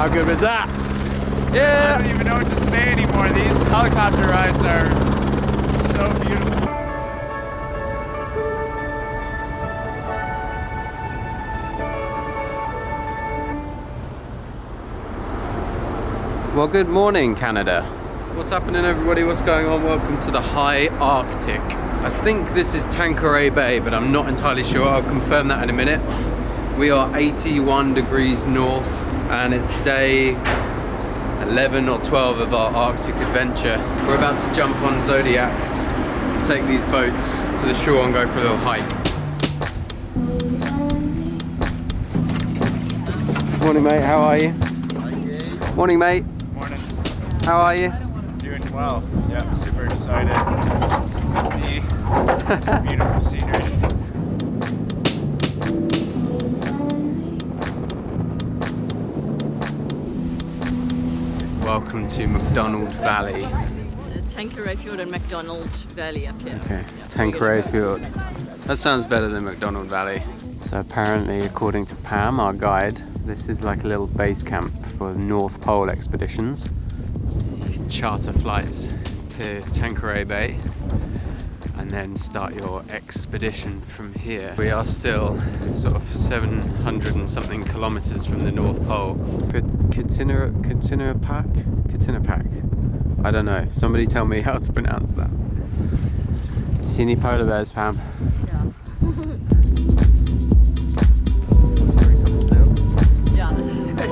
How good was that? Yeah! I don't even know what to say anymore. These helicopter rides are so beautiful. Well, good morning, Canada. What's happening, everybody? What's going on? Welcome to the high Arctic. I think this is Tanqueray Bay, but I'm not entirely sure. I'll confirm that in a minute. We are 81 degrees north, and it's day 11 or 12 of our Arctic adventure. We're about to jump on Zodiacs, take these boats to the shore and go for a little hike. Morning, mate. How are you? Okay. Morning, mate. Morning. How are you? Doing well. Yeah, I'm super excited to see some beautiful scenery. Welcome to McDonald Valley. Tanqueray Fjord and McDonald Valley up here. Okay, Yeah, Tanqueray Fjord. That sounds better than McDonald Valley. So apparently, according to Pam, our guide, this is like a little base camp for North Pole expeditions. You can charter flights to Tanqueray Bay and then start your expedition from here. We are still sort of 700 and something kilometers from the North Pole. Kitinapak? I don't know. Somebody tell me how to pronounce that. See any polar bears, Pam? Yeah. Yeah, this is great.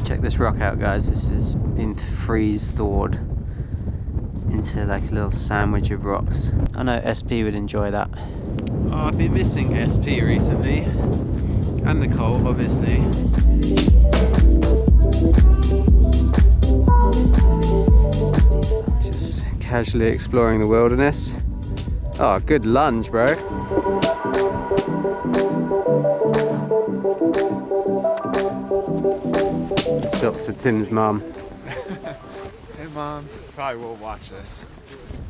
Check this rock out, guys. This has been freeze-thawed into like a little sandwich of rocks. I know SP would enjoy that. Oh, I've been missing SP recently. And Nicole, obviously. Just casually exploring the wilderness. Oh, good lunge, bro. Shots for Tim's mum. Hey, Mom. Probably will watch this.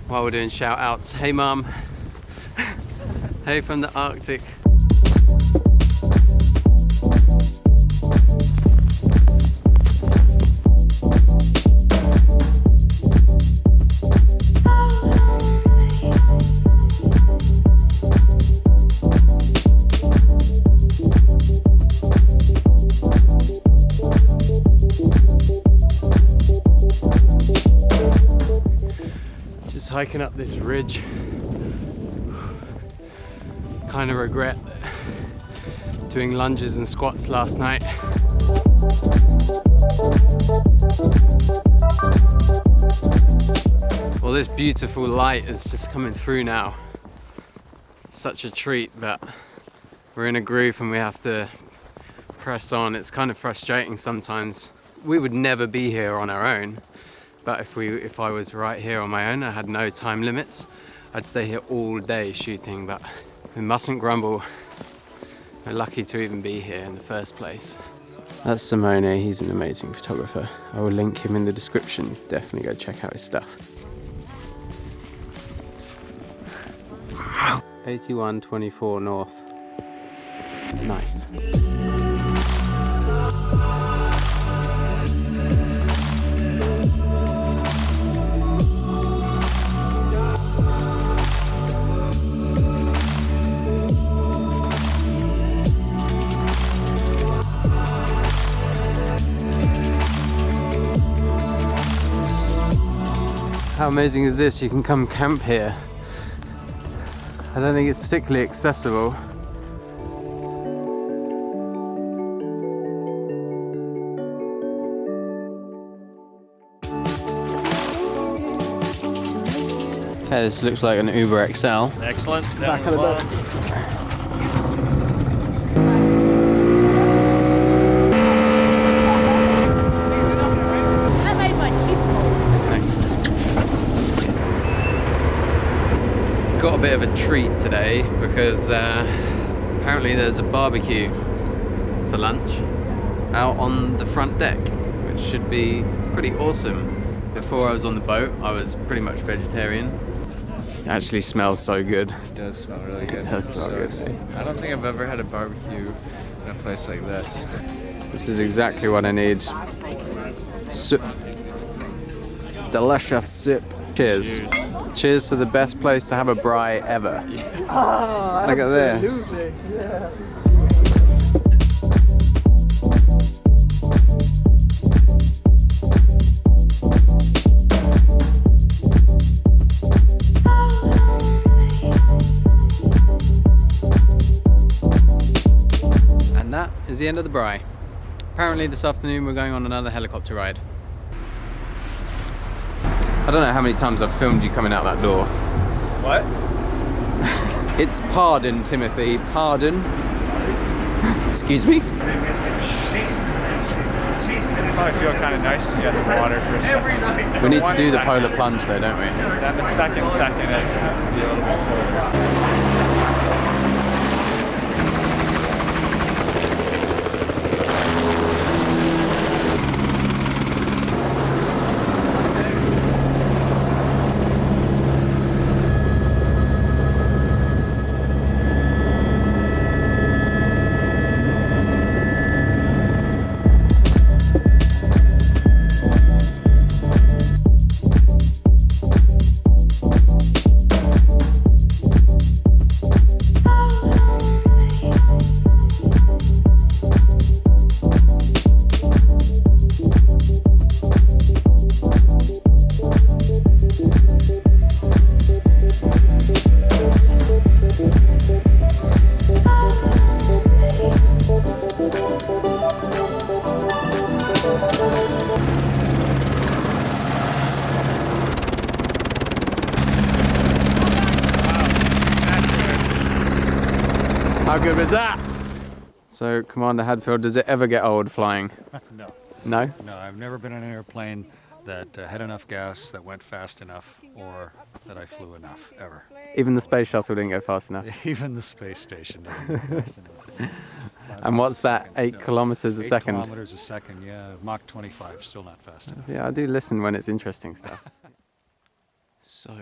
While we're doing shout outs. Hey, mum. Hey from the Arctic. Hiking up this ridge. Kind of regret doing lunges and squats last night. Well, this beautiful light is just coming through now. Such a treat, but we're in a group and we have to press on. It's kind of frustrating sometimes. We would never be here on our own. But if I was right here on my own, I had no time limits, I'd stay here all day shooting, but we mustn't grumble. We're lucky to even be here in the first place. That's Simone, he's an amazing photographer. I will link him in the description. Definitely go check out his stuff. 8124 north. Nice. How amazing is this? You can come camp here. I don't think it's particularly accessible. Okay, this looks like an Uber XL. Excellent. Back of the boat. Got a bit of a treat today because apparently there's a barbecue for lunch out on the front deck, which should be pretty awesome. Before I was on the boat, I was pretty much vegetarian. It actually smells so good. It does smell really good. It does smell good. I don't think I've ever had a barbecue in a place like this. This is exactly what I need. Soup. Delicious soup. Cheers. Cheers to the best place to have a braai ever. Look at this. And that is the end of the braai. Apparently this afternoon we're going on another helicopter ride. I don't know how many times I've filmed you coming out that door. What? It's pardon, Timothy, pardon. Excuse me? I feel kind of nice to get in the water for a second. We need to do the polar plunge though, don't we? Then the second it can be a little bit cold. How good was that? So, Commander Hadfield, does it ever get old flying? No. No? No, I've never been in an airplane that had enough gas, that went fast enough, or that I flew enough, ever. Even the space shuttle didn't go fast enough. Even the space station doesn't go fast enough. And what's that, 8 kilometers a second? 8 kilometers a second, yeah. Mach 25, still not fast enough. Yeah, I do listen when it's interesting stuff. So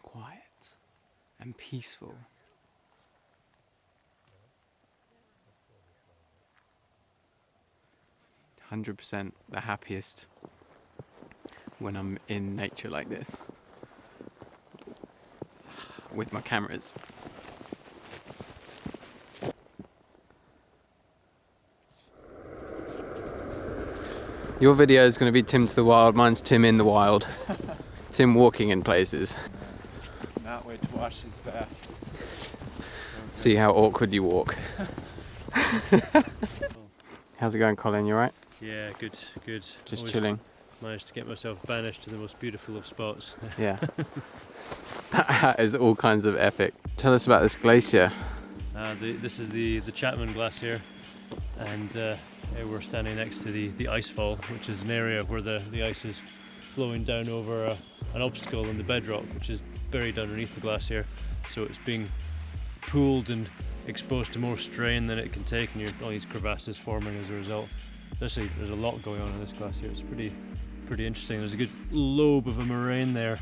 quiet and peaceful. 100% the happiest when I'm in nature like this with my cameras. Your video is going to be Tim to the wild, mine's Tim in the wild. Tim walking in places. Not wait to wash his back. See how awkward you walk. How's it going, Colin? You alright? Yeah, good. Just Always chilling. Managed to get myself banished to the most beautiful of spots. Yeah. That is all kinds of epic. Tell us about this glacier. This is the Chapman Glacier, and we're standing next to the ice fall, which is an area where the ice is flowing down over an obstacle in the bedrock, which is buried underneath the glacier. So it's being pooled and exposed to more strain than it can take, and all these crevasses forming as a result. There's a lot going on in this glacier. It's pretty interesting. There's a good lobe of a moraine there,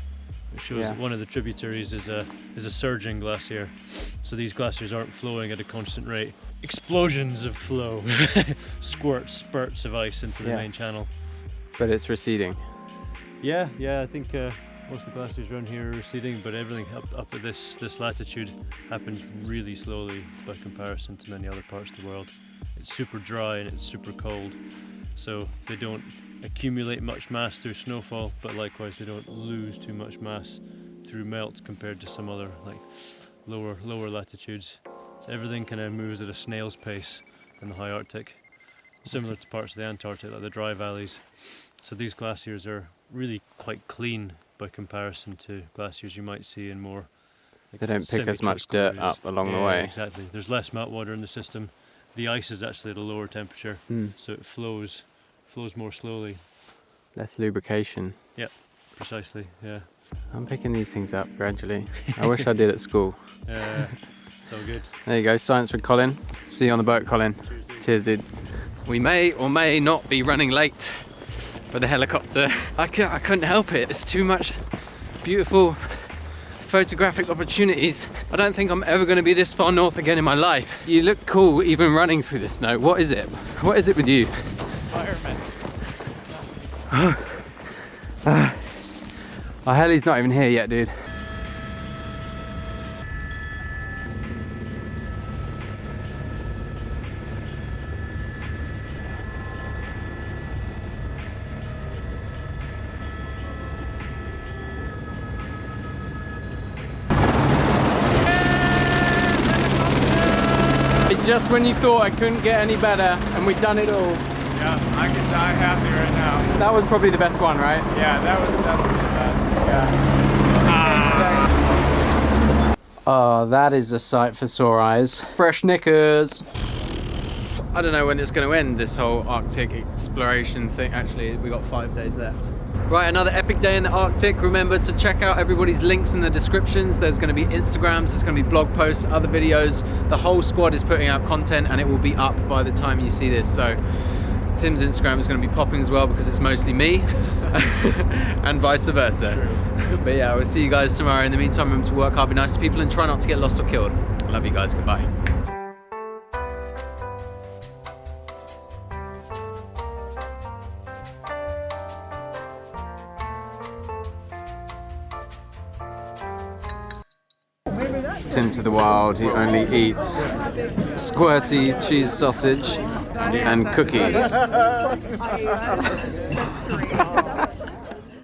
which shows that one of the tributaries is a surging glacier. So these glaciers aren't flowing at a constant rate. Explosions of flow, spurts of ice into the main channel. But it's receding. Yeah, I think most of the glaciers around here are receding, but everything up at this latitude happens really slowly by comparison to many other parts of the world. It's super dry and it's super cold, so they don't accumulate much mass through snowfall, but likewise they don't lose too much mass through melt compared to some other like lower latitudes. So everything kind of moves at a snail's pace in the high Arctic, similar to parts of the Antarctic like the dry valleys. So these glaciers are really quite clean by comparison to glaciers you might see in more like, they don't pick as much dirt up along the way. Exactly. There's less meltwater in the system. The ice is actually at a lower temperature, so it flows more slowly. Less lubrication. Yep, precisely, yeah. I'm picking these things up gradually. I wish I did at school. It's all good. There you go, science with Colin. See you on the boat, Colin. Cheers, dude. We may or may not be running late for the helicopter. I couldn't help it. It's too much beautiful photographic opportunities. I don't think I'm ever going to be this far north again in my life. You look cool even running through the snow. What is it? What is it with you? Fireman. Oh, Helly's not even here yet, dude. Just when you thought I couldn't get any better, and we've done it all. Yeah, I can die happy right now. That was probably the best one, right? Yeah, that was definitely the best. Yeah. Oh, that is a sight for sore eyes. Fresh knickers. I don't know when it's going to end, this whole Arctic exploration thing. Actually, we got 5 days left. Right, another epic day in the Arctic. Remember to check out everybody's links in the descriptions. There's going to be Instagrams, there's going to be blog posts, other videos. The whole squad is putting out content and it will be up by the time you see this. So Tim's Instagram is going to be popping as well because it's mostly me and vice versa. But yeah, we'll see you guys tomorrow. In the meantime, remember to work hard, be nice to people and try not to get lost or killed. I love you guys. Goodbye. Tim to the wild, he only eats squirty cheese sausage and cookies.